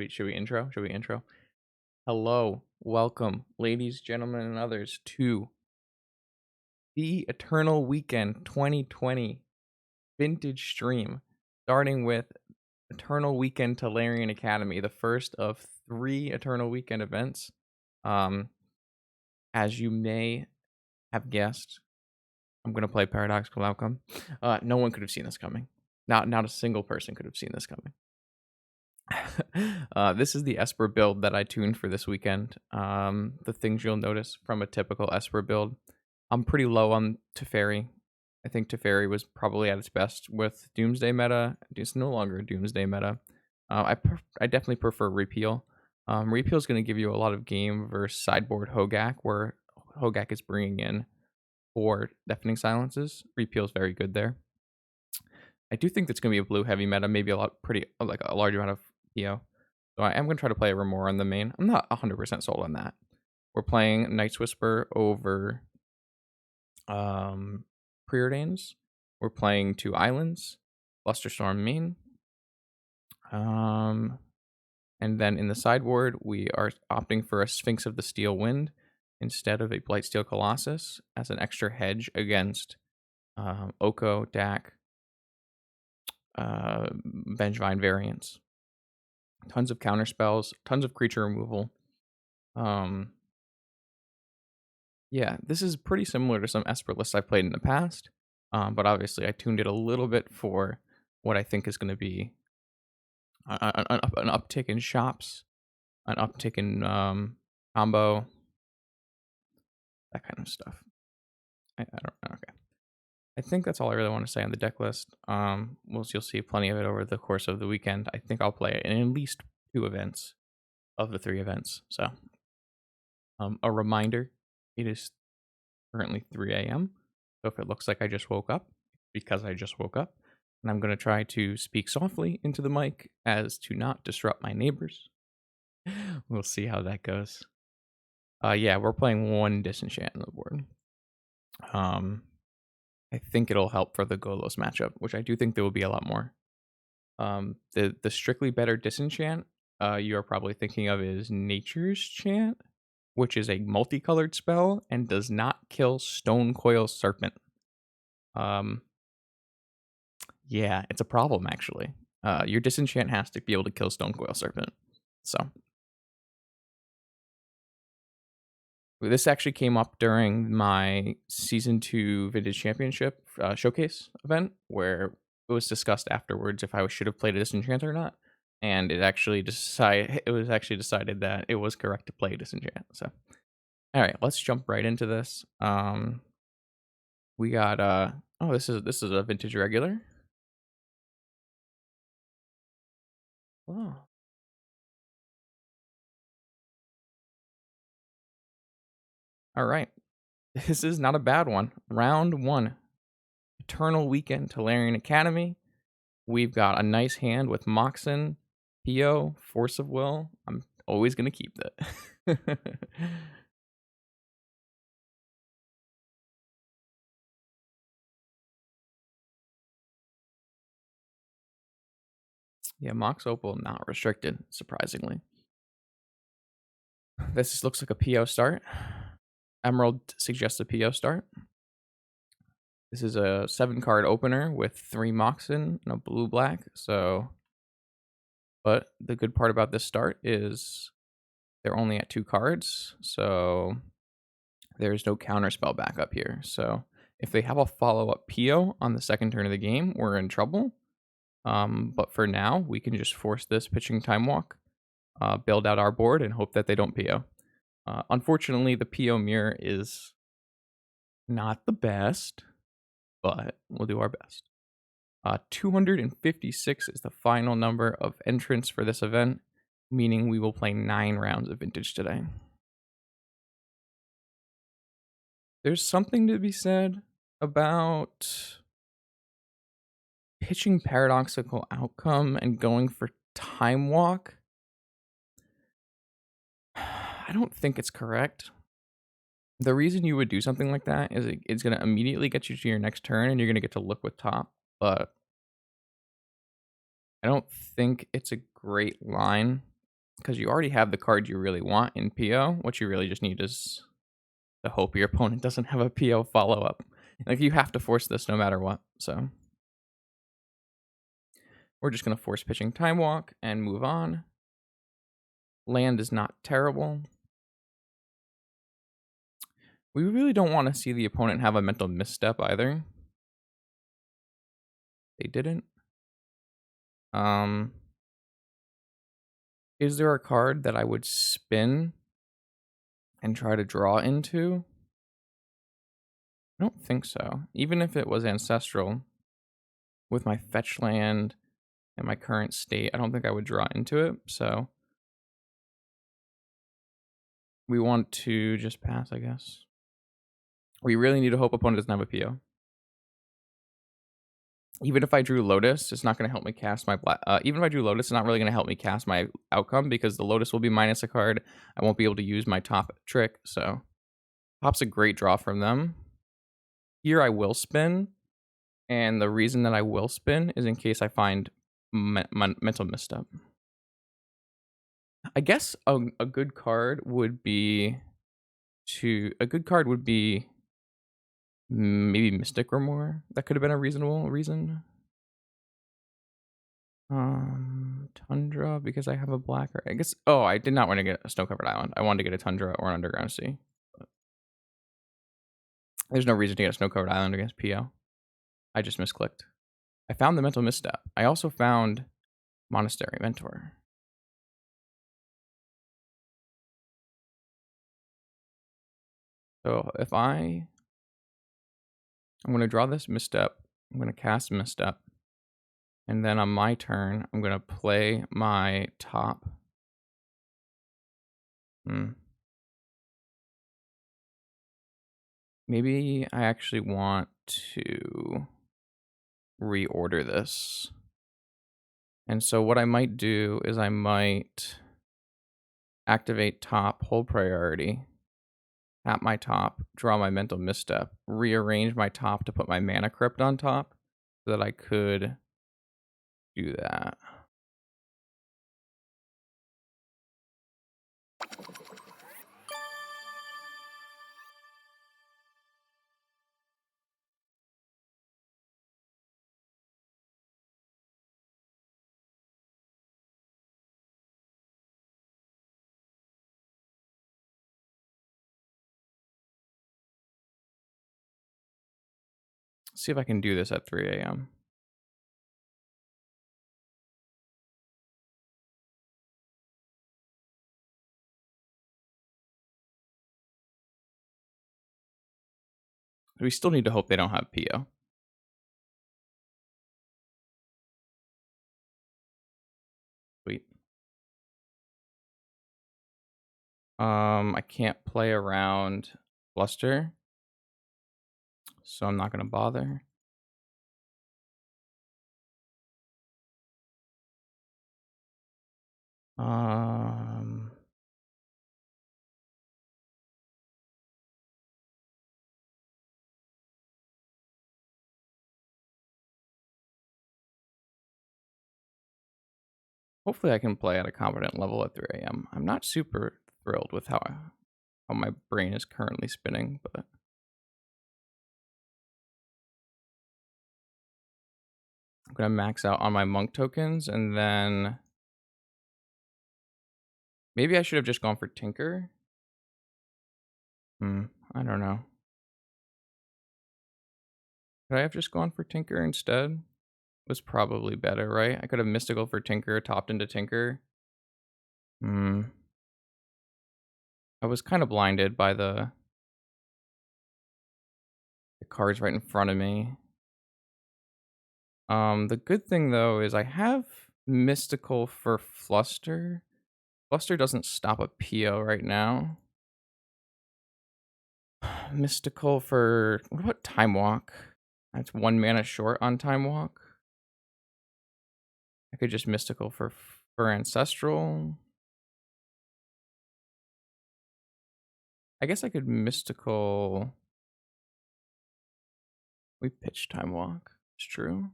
Should we intro? Should we intro? Hello, welcome, ladies, gentlemen, and others, to the Eternal Weekend 2020 vintage stream, starting with Eternal Weekend Talarian Academy, the first of three Eternal Weekend events. Um, as you may have guessed, I'm gonna play Paradoxical Outcome. No one could have seen this coming. Not a single person could have seen this coming. This is the Esper build that I tuned for this weekend. The things you'll notice from a typical Esper build. I'm pretty low on Teferi. I think Teferi was probably at its best with Doomsday meta. It's no longer a Doomsday meta. I definitely prefer Repeal. Repeal is going to give you a lot of game versus sideboard Hogak, where Hogak is bringing in 4 Deafening Silences. Repeal is very good there. I do think that's going to be a blue heavy meta, maybe like a large amount of PO. So I am going to try to play Remora on the main. I'm not 100% sold on that. We're playing Night's Whisper over Preordains. We're playing 2 islands, Blusterstorm main. And then in the sideboard, we are opting for a Sphinx of the Steel Wind instead of a Blightsteel Colossus as an extra hedge against Oko, Dak, Vengevine variants. Tons of counter spells, tons of creature removal. Yeah, this is pretty similar to some Esper lists I've played in the past, but obviously I tuned it a little bit for what I think is going to be an uptick in shops, an uptick in combo, that kind of stuff. I don't know. Okay. I think that's all I really want to say on the deck list. You'll see plenty of it over the course of the weekend. I think I'll play it in at least 2 events of the 3 events. So, a reminder, it is currently 3 a.m. So if it looks like I just woke up, because I just woke up, and I'm going to try to speak softly into the mic as to not disrupt my neighbors. We'll see how that goes. Yeah, we're playing 1 Disenchant on the board. I think it'll help for the Golos matchup, which I do think there will be a lot more. The strictly better Disenchant you are probably thinking of is Nature's Chant, which is a multicolored spell and does not kill Stone Coil Serpent. Yeah, it's a problem actually. Your Disenchant has to be able to kill Stone Coil Serpent. So this actually came up during my Season 2 Vintage Championship showcase event, where it was discussed afterwards if I should have played a Disenchant or not. And it was actually decided that it was correct to play Disenchant. So, all right, let's jump right into this. We got this is a vintage regular. Oh. All right. This is not a bad one. Round 1. Eternal Weekend Talarian Academy. We've got a nice hand with Moxen, Pio, Force of Will. I'm always going to keep that. Yeah, Mox Opal not restricted, surprisingly. This looks like a PO start. Emerald suggests a PO start. This is a 7-card opener with 3 Moxen and a blue-black. But the good part about this start is they're only at 2 cards, so there's no counterspell backup here. So if they have a follow-up PO on the second turn of the game, we're in trouble. But for now, we can just force this pitching time walk, build out our board, and hope that they don't PO. Unfortunately, the PO mirror is not the best, but we'll do our best. 256 is the final number of entrants for this event, meaning we will play 9 rounds of Vintage today. There's something to be said about pitching Paradoxical Outcome and going for Time Walk. I don't think it's correct. The reason you would do something like that is it's going to immediately get you to your next turn and you're going to get to look with top, but I don't think it's a great line because you already have the card you really want in PO. What you really just need is to hope your opponent doesn't have a PO follow up. Like you have to force this no matter what. So we're just gonna force pitching Time Walk and move on. Land is not terrible. We really don't want to see the opponent have a mental misstep either. They didn't. Um, is there a card that I would spin and try to draw into? I don't think so. Even if it was ancestral, with my fetch land and my current state, I don't think I would draw into it. So we want to just pass, I guess. We really need to hope opponent doesn't have a PO. Even if I drew Lotus, it's not going to help me cast my black. Even if I drew Lotus, it's not really going to help me cast my outcome because the Lotus will be minus a card. I won't be able to use my top trick. So Pop's a great draw from them. Here I will spin, and the reason that I will spin is in case I find mental misstep. I guess a good card would be maybe Mystic Grimoire. That could have been a reasonable reason. Tundra because I have a black. I guess. Oh, I did not want to get a snow-covered island. I wanted to get a tundra or an underground sea. But there's no reason to get a snow-covered island against PO. I just misclicked. I found the mental misstep. I also found Monastery Mentor. So if I'm going to draw this misstep. I'm going to cast misstep. And then on my turn, I'm going to play my top. Maybe I actually want to reorder this. And so what I might do is I might activate top, hold priority, tap my top, draw my mental misstep, rearrange my top to put my mana crypt on top so that I could do that. See if I can do this at 3 a.m. We still need to hope they don't have PO. Sweet. I can't play around Fluster, so I'm not gonna bother. Hopefully I can play at a competent level at 3 a.m. I'm not super thrilled with how my brain is currently spinning, but I'm gonna max out on my monk tokens, and then maybe I should have just gone for Tinker. I don't know. Could I have just gone for Tinker instead? Was probably better, right? I could have Mystical for Tinker, topped into Tinker. I was kind of blinded by the cards right in front of me. The good thing though is I have Mystical for Fluster. Fluster doesn't stop a PO right now. Mystical for what about Time Walk? That's 1 mana short on Time Walk. I could just Mystical for Ancestral. I guess I could Mystical. We pitched Time Walk. It's true.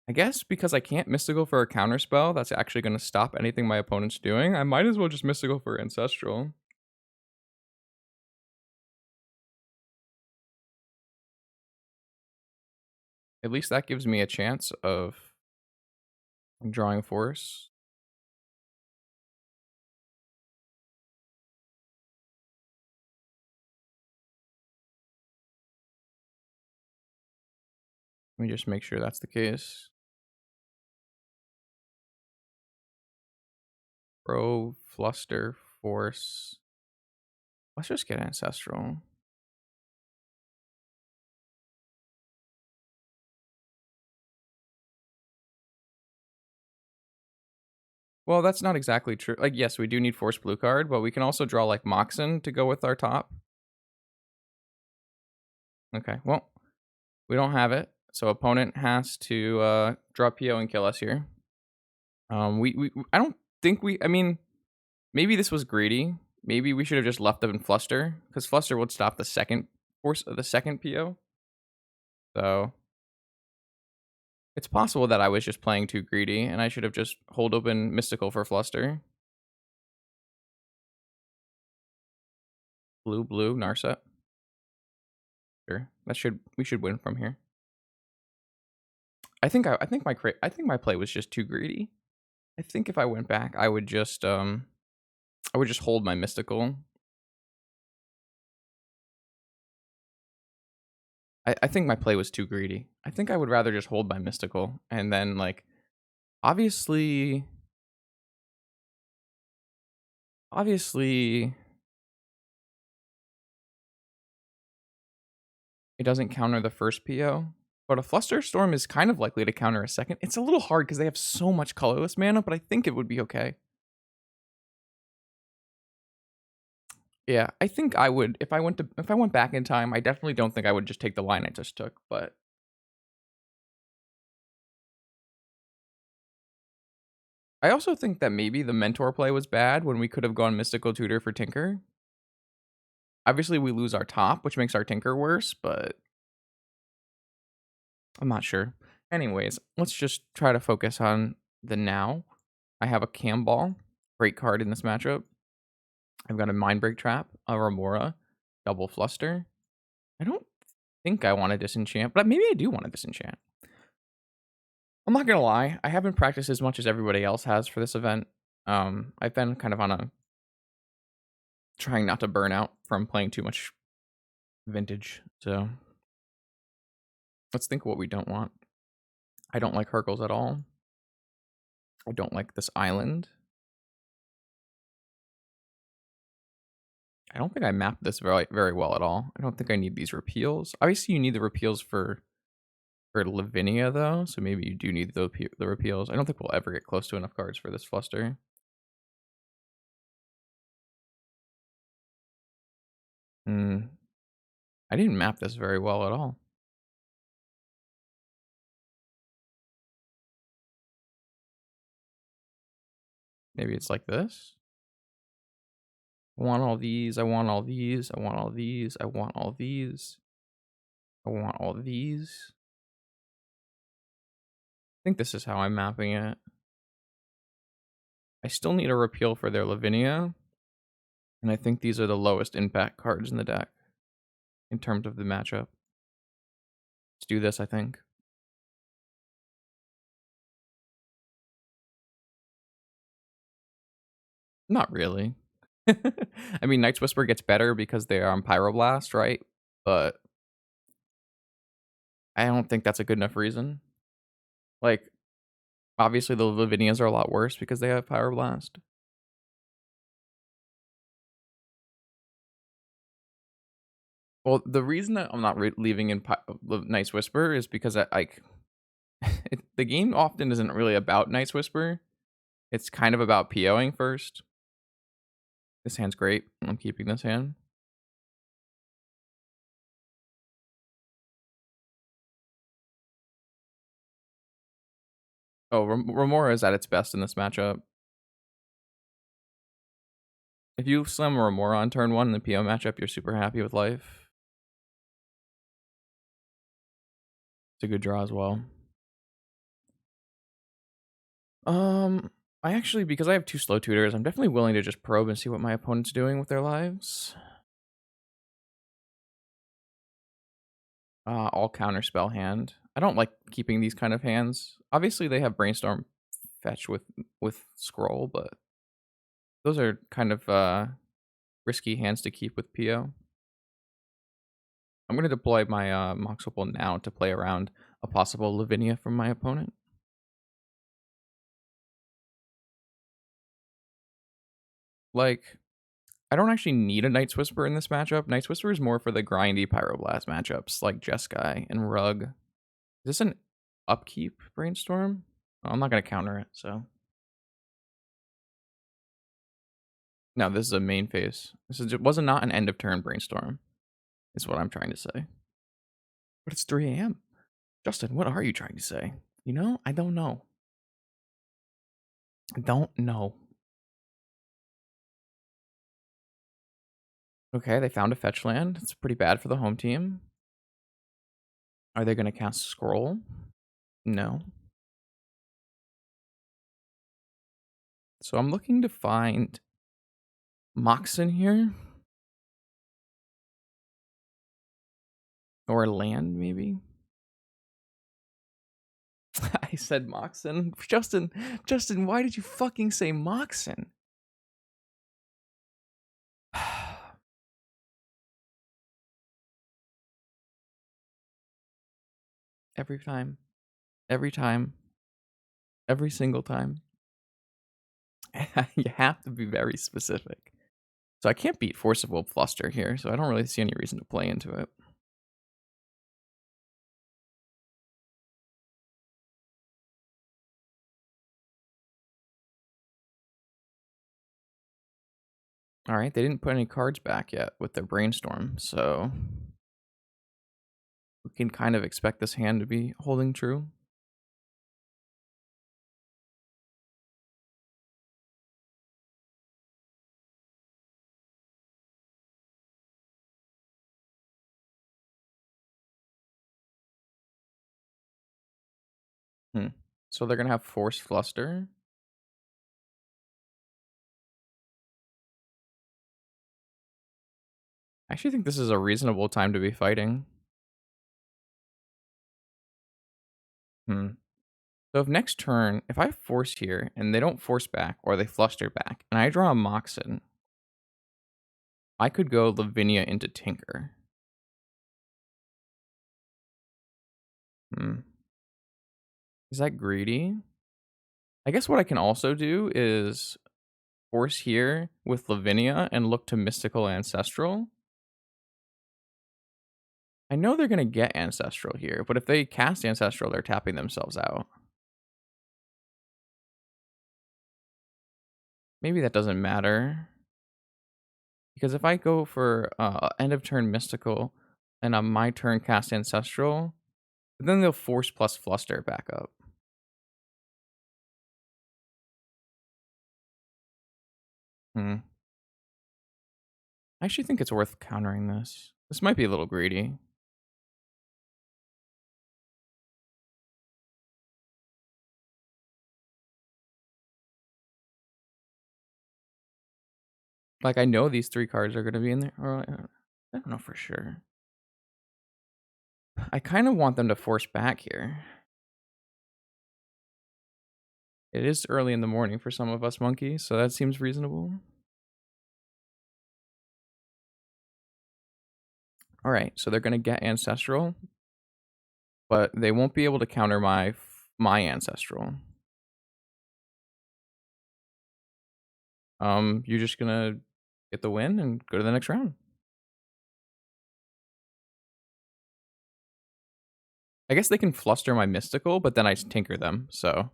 I guess because I can't Mystical for a counterspell that's actually gonna stop anything my opponent's doing, I might as well just Mystical for Ancestral. At least that gives me a chance of drawing Force. Let me just make sure that's the case. Pro, Fluster, Force. Let's just get Ancestral. Well, that's not exactly true. Like, yes, we do need Force blue card, but we can also draw like Moxen to go with our top. Okay, well, we don't have it, so opponent has to draw PO and kill us here. I don't think we. I mean, maybe this was greedy. Maybe we should have just left them in Fluster because Fluster would stop the second force of the second PO. So it's possible that I was just playing too greedy and I should have just hold open Mystical for Fluster. Blue, blue, Narset. Sure, we should win from here. I think my play was just too greedy. I think if I went back, I would just hold my Mystical. I think my play was too greedy. I think I would rather just hold my Mystical and then like obviously obviously it doesn't counter the first PO, but a Fluster Storm is kind of likely to counter a second. It's a little hard because they have so much colorless mana, but I think it would be okay. Yeah, I think I would if I went back in time. I definitely don't think I would just take the line I just took, but I also think that maybe the Mentor play was bad when we could have gone Mystical Tutor for Tinker. Obviously, we lose our top, which makes our Tinker worse, but I'm not sure. Anyways, let's just try to focus on the now. I have a Cam Ball, great card in this matchup. I've got a Mindbreak Trap, a Remora, double Fluster. I don't think I want to disenchant, but maybe I do want to disenchant. I'm not gonna lie, I haven't practiced as much as everybody else has for this event. I've been kind of on a trying not to burn out from playing too much vintage. So let's think of what we don't want. I don't like Hercules at all. I don't like this island. I don't think I mapped this very well at all. I don't think I need these repeals. Obviously, you need the repeals for Lavinia though, so maybe you do need the repeals. I don't think we'll ever get close to enough cards for this Fluster. Hmm. I didn't map this very well at all. Maybe it's like this. I want all these. I want all these. I want all these. I want all these. I want all these. I think this is how I'm mapping it. I still need a repeal for their Lavinia. And I think these are the lowest impact cards in the deck in terms of the matchup. Let's do this, I think. Not really. I mean, Night's Whisper gets better because they are on Pyroblast, right? But I don't think that's a good enough reason. Like, obviously the Lavinias are a lot worse because they have Pyroblast. Well, the reason that I'm not leaving in Night's Whisper is because the game often isn't really about Night's Whisper. It's kind of about POing first. This hand's great. I'm keeping this hand. Oh, Remora is at its best in this matchup. If you slam Remora on turn 1 in the PO matchup, you're super happy with life. It's a good draw as well. Um, I actually because I have 2 slow tutors, I'm definitely willing to just probe and see what my opponent's doing with their lives. All counterspell hand. I don't like keeping these kind of hands. Obviously, they have brainstorm fetch with scroll, but those are kind of risky hands to keep with PO. I'm gonna deploy my Mox Opal now to play around a possible Lavinia from my opponent. Like, I don't actually need a Night's Whisper in this matchup. Night's Whisper is more for the grindy Pyroblast matchups like Jeskai and Rug. Is this an upkeep brainstorm? Oh, I'm not gonna counter it, so. No, this is a main phase. It wasn't not an end of turn brainstorm, is what I'm trying to say. But it's 3 a.m. Justin, what are you trying to say? You know, I don't know. I don't know. Okay, they found a fetch land. It's pretty bad for the home team. Are they gonna cast Scroll? No. So I'm looking to find Moxen here. Or land, maybe? I said Moxen. Justin, why did you fucking say Moxen? Every time. Every time. Every single time. You have to be very specific. So I can't beat Force of Will Fluster here, so I don't really see any reason to play into it. Alright, they didn't put any cards back yet with their Brainstorm, so we can kind of expect this hand to be holding true. Hmm. So they're gonna have Force Fluster. I actually think this is a reasonable time to be fighting. Hmm. So if next turn, if I force here and they don't force back or they fluster back, and I draw a Moxen, I could go Lavinia into Tinker. Hmm. Is that greedy? I guess what I can also do is force here with Lavinia and look to Mystical Ancestral. I know they're going to get Ancestral here, but if they cast Ancestral, they're tapping themselves out. Maybe that doesn't matter. Because if I go for end of turn Mystical and on my turn cast Ancestral, then they'll force plus Fluster back up. Hmm. I actually think it's worth countering this. This might be a little greedy. Like, I know these 3 cards are gonna be in there, or I don't know for sure. I kinda want them to force back here. It is early in the morning for some of us monkeys, so that seems reasonable. Alright, so they're gonna get Ancestral, but they won't be able to counter my Ancestral. You're just gonna get the win and go to the next round. I guess they can fluster my Mystical, but then I tinker them, so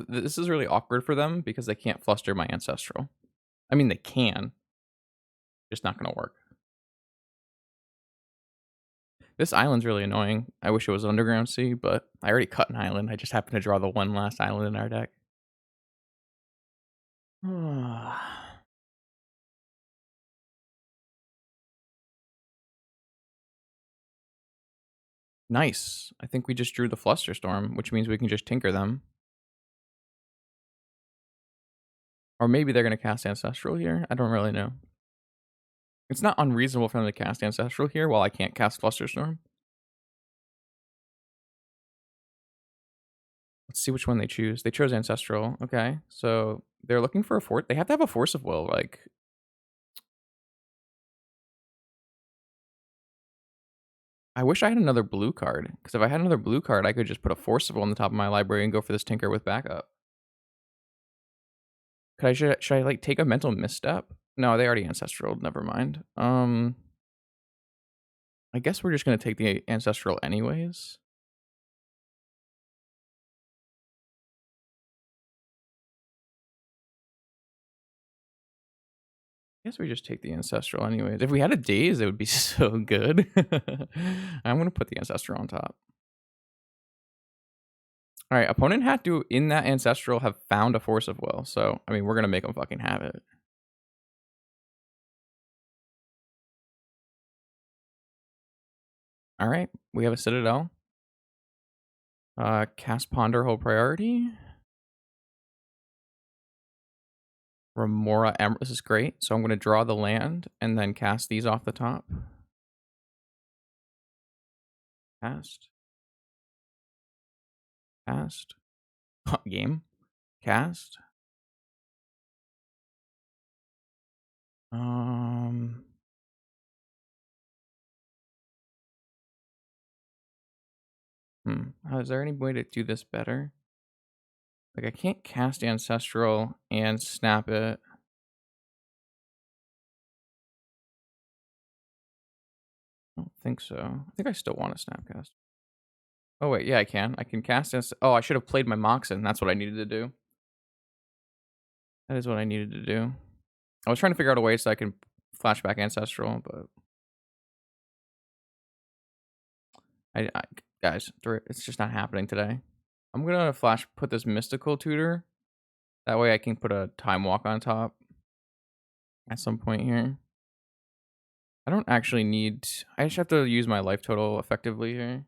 this is really awkward for them because they can't fluster my Ancestral. I mean, they can, just not gonna work. This island's really annoying. I wish it was Underground Sea, but I already cut an island. I just happened to draw the one last island in our deck. Nice. I think we just drew the Flusterstorm, which means we can just tinker them. Or maybe they're gonna cast Ancestral here. I don't really know. It's not unreasonable for them to cast Ancestral here while I can't cast Flusterstorm. Let's see which one they choose. They chose Ancestral. Okay. So they're looking for a fort. They have to have a Force of Will. Like, I wish I had another blue card. Because if I had another blue card, I could just put a Force of Will on the top of my library and go for this Tinker with backup. Should I like take a mental misstep? No, they already Ancestral. Never mind. I guess we're just gonna take the Ancestral anyways. I guess we just take the Ancestral anyways. If we had a Daze, it would be so good. I'm gonna put the Ancestral on top. All right, opponent had to, in that Ancestral, have found a Force of Will. So, I mean, we're gonna make them fucking have it. All right, we have a Citadel. Cast Ponder, hold priority. Remora Emerald. This is great. So I'm gonna draw the land and then cast these off the top. Cast. Cast. Game. Cast. Um. Is there any way to do this better? Like, I can't cast Ancestral and snap it. I don't think so. I think I still want to snapcast. Oh, wait. Yeah, I can. I can cast Oh, I should have played my Moxen. That's what I needed to do. That is what I needed to do. I was trying to figure out a way so I can flashback Ancestral, but I guys, it's just not happening today. I'm gonna put this Mystical Tutor. That way I can put a Time Walk on top at some point here. I don't actually need... I just have to use my life total effectively here.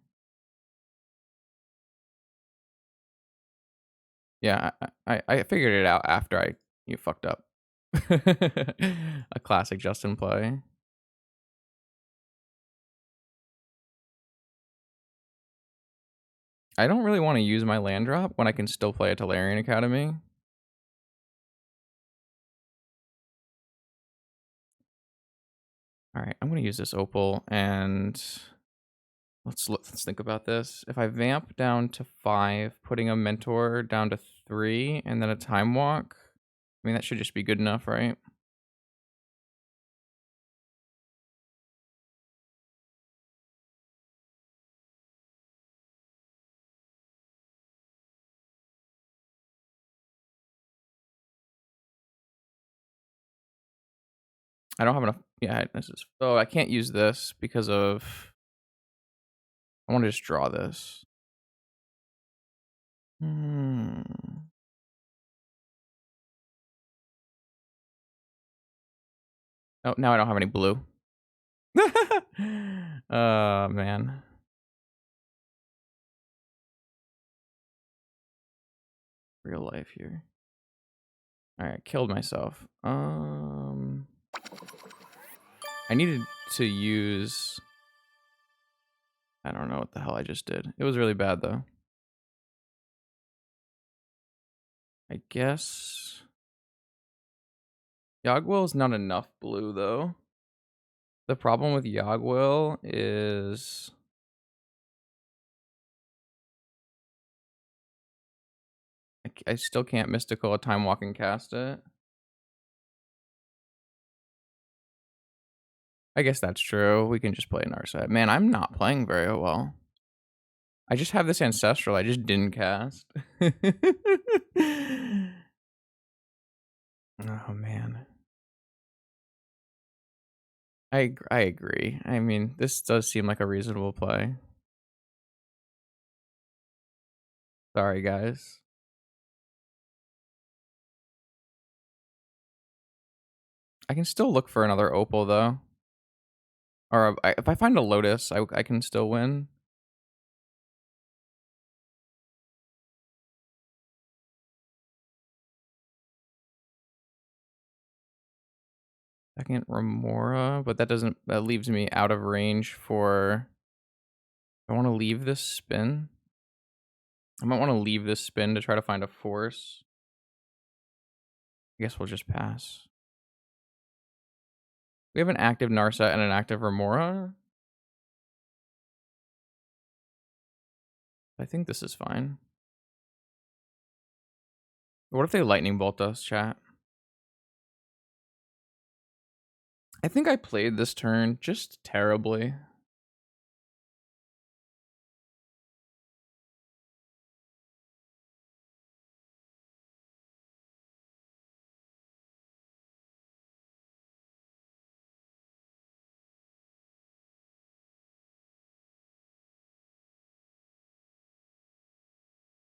Yeah, I figured it out after you fucked up. A classic Justin play. I don't really want to use my land drop when I can still play a Tolarian Academy. All right, I'm gonna use this Opal and let's think about this. If I vamp down to 5, putting a Mentor down to 3, and then a Time Walk, I mean that should just be good enough, right? I don't have enough. Yeah, this is. Oh, I can't use this because of. I want to just draw this. Hmm. Oh, now I don't have any blue. Man. Real life here. All right, killed myself. I needed to use. I don't know what the hell I just did. It was really bad though. I guess Yogwill is not enough blue though. The problem with Yogwill is I still can't mystical a time walk and cast it. I guess that's true. We can just play an Narset. Man, I'm not playing very well. I just have this Ancestral I just didn't cast. Oh, man. I agree. I mean, this does seem like a reasonable play. Sorry, guys. I can still look for another Opal, though. Or if I find a Lotus, I can still win. Second Remora, but that leaves me out of range for I wanna leave this spin. I might wanna leave this spin to try to find a force. I guess we'll just pass. We have an active Narset and an active Remora. I think this is fine. What if they lightning bolt us, chat? I think I played this turn just terribly.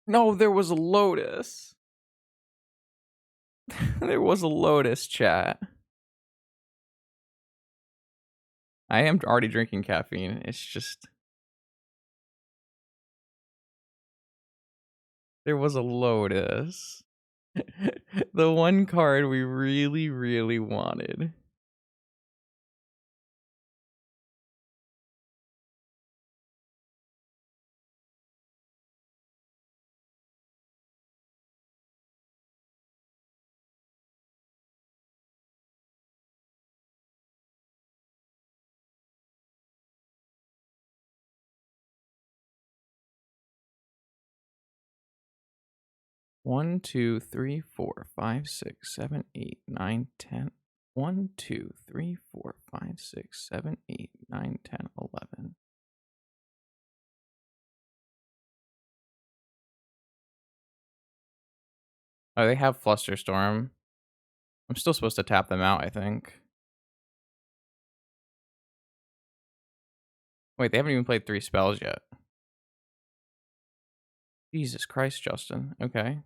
No, there was a Lotus. There was a Lotus, chat. I am already drinking caffeine. It's just there was a Lotus. The one card we really, really wanted. One, two, three, four, five, six, seven, 8, 9, 10. 1, 2, 3, 4, 5, 6, 7, 8, 9, 10, 11. Oh, they have Flusterstorm. I'm still supposed to tap them out, I think. Wait, they haven't even played 3 spells yet. Jesus Christ, Justin. Okay.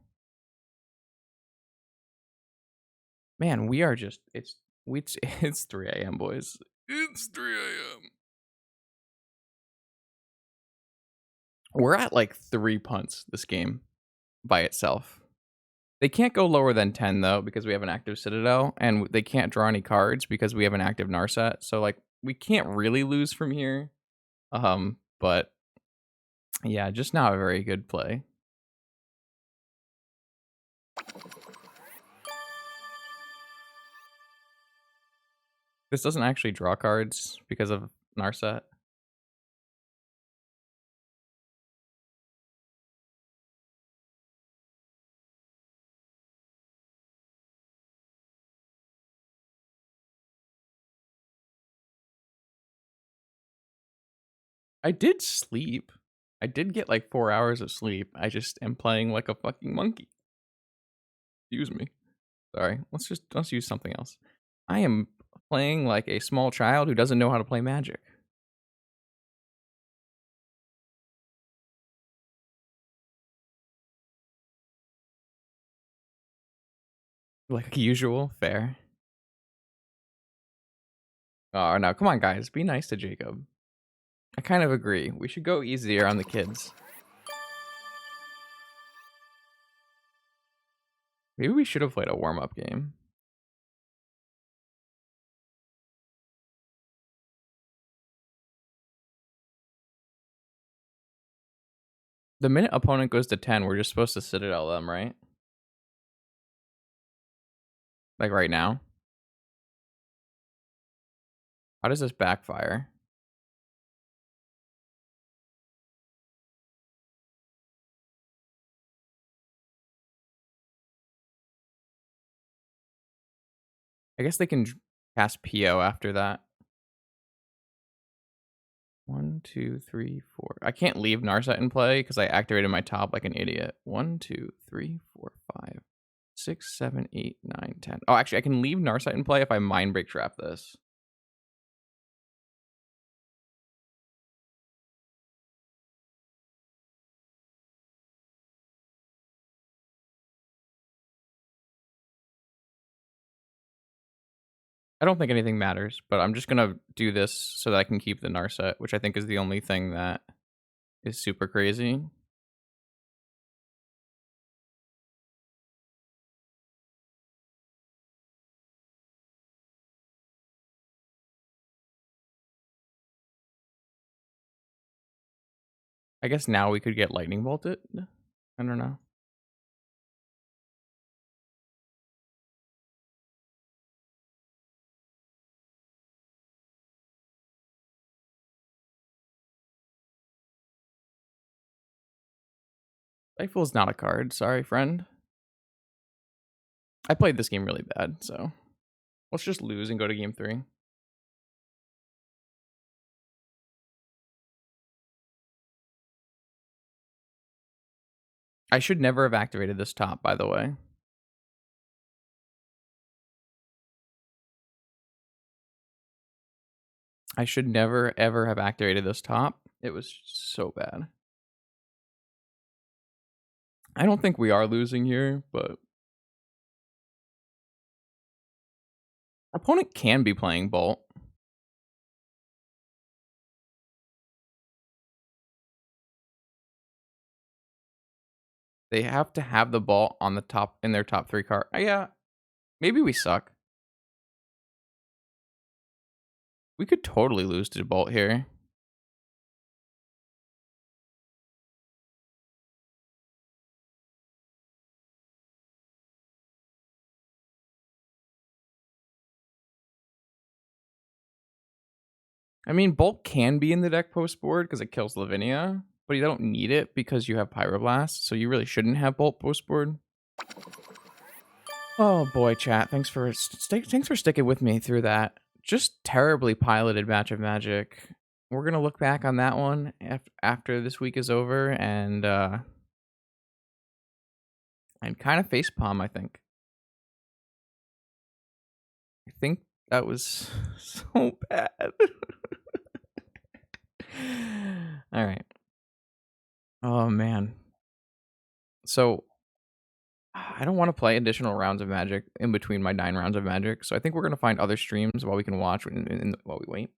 Man, we are just it's 3 a.m. boys. It's 3 a.m. We're at like 3 punts this game by itself. They can't go lower than 10 though because we have an active Citadel, and they can't draw any cards because we have an active Narset. So like we can't really lose from here. But yeah, just not a very good play. This doesn't actually draw cards because of Narset. I did sleep. I did get like 4 hours of sleep. I just am playing like a fucking monkey. Excuse me. Sorry. Let's use something else. I am playing like a small child who doesn't know how to play Magic. Like usual, fair. Oh, no, come on, guys. Be nice to Jacob. I kind of agree. We should go easier on the kids. Maybe we should have played a warm-up game. The minute opponent goes to 10, we're just supposed to Citadel them, right? Like right now. How does this backfire? I guess they can cast PO after that. 1, 2, 3, 4. I can't leave Narset in play because I activated my top like an idiot. 1, 2, 3, 4, 5, 6, 7, 8, 9, 10. Oh, actually, I can leave Narset in play if I Mind Break Trap this. I don't think anything matters, but I'm just gonna do this so that I can keep the Narset, which I think is the only thing that is super crazy. I guess now we could get lightning bolted? I don't know. Rifle is not a card, sorry, friend. I played this game really bad, so let's just lose and go to game 3. I should never have activated this top, by the way. I should never, ever have activated this top. It was so bad. I don't think we are losing here, but opponent can be playing Bolt. They have to have the ball on the top in their top 3 card. Yeah, maybe we suck. We could totally lose to Bolt here. I mean, Bolt can be in the deck post board because it kills Lavinia, but you don't need it because you have Pyroblast, so you really shouldn't have Bolt post board. Oh boy, chat. Thanks for sticking with me through that just terribly piloted match of Magic. We're gonna look back on that one after this week is over and kind of facepalm. I think that was so bad. All right. Oh man. So I don't want to play additional rounds of Magic in between my 9 rounds of Magic. So I think we're gonna find other streams while we can watch while we wait.